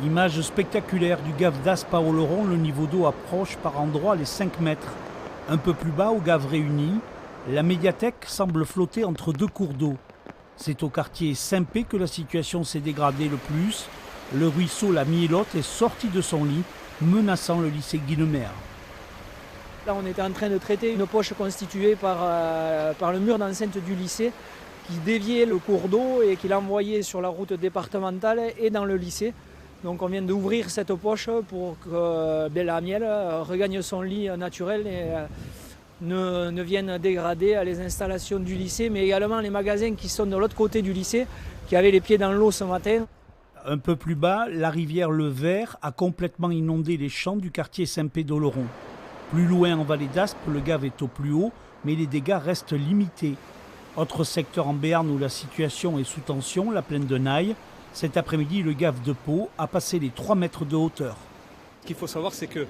Image spectaculaire du gave d'Aspe à Oloron, le niveau d'eau approche par endroits les 5 mètres. Un peu plus bas, au gave Réuni, la médiathèque semble flotter entre deux cours d'eau. C'est au quartier Saint-Pé que la situation s'est dégradée le plus. Le ruisseau La Mielotte est sorti de son lit, menaçant le lycée Guinemer. Là, on était en train de traiter une poche constituée par le mur d'enceinte du lycée qui déviait le cours d'eau et qui l'envoyait sur la route départementale et dans le lycée. Donc on vient d'ouvrir cette poche pour que la Miel regagne son lit naturel et ne vienne dégrader les installations du lycée, mais également les magasins qui sont de l'autre côté du lycée, qui avaient les pieds dans l'eau ce matin. Un peu plus bas, la rivière Le Vert a complètement inondé les champs du quartier Saint-Pé d'Oloron. Plus loin en vallée d'Aspe, le gave est au plus haut, mais les dégâts restent limités. Autre secteur en Béarn où la situation est sous tension, la plaine de Naye. Cet après-midi, le gave de Pau a passé les 3 mètres de hauteur. Ce qu'il faut savoir, c'est que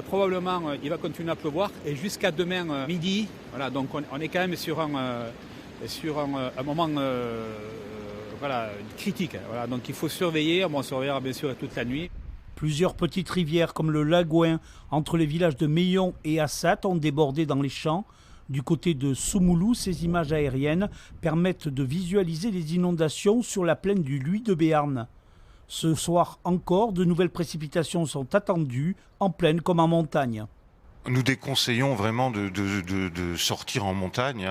probablement il va continuer à pleuvoir et jusqu'à demain midi. Voilà, donc on est quand même sur un moment critique. Voilà, donc il faut surveiller. On surveillera bien sûr toute la nuit. Plusieurs petites rivières comme le Lagouin, entre les villages de Meillon et Assat, ont débordé dans les champs. Du côté de Soumoulou, ces images aériennes permettent de visualiser les inondations sur la plaine du Luy de Béarn. Ce soir encore, de nouvelles précipitations sont attendues, en plaine comme en montagne. Nous déconseillons vraiment de sortir en montagne.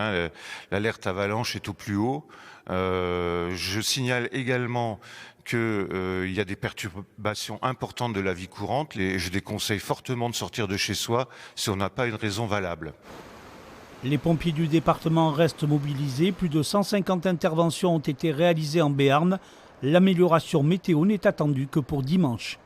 L'alerte avalanche est au plus haut. Je signale également qu'il y a des perturbations importantes de la vie courante. Je déconseille fortement de sortir de chez soi si on n'a pas une raison valable. Les pompiers du département restent mobilisés. Plus de 150 interventions ont été réalisées en Béarn. L'amélioration météo n'est attendue que pour dimanche.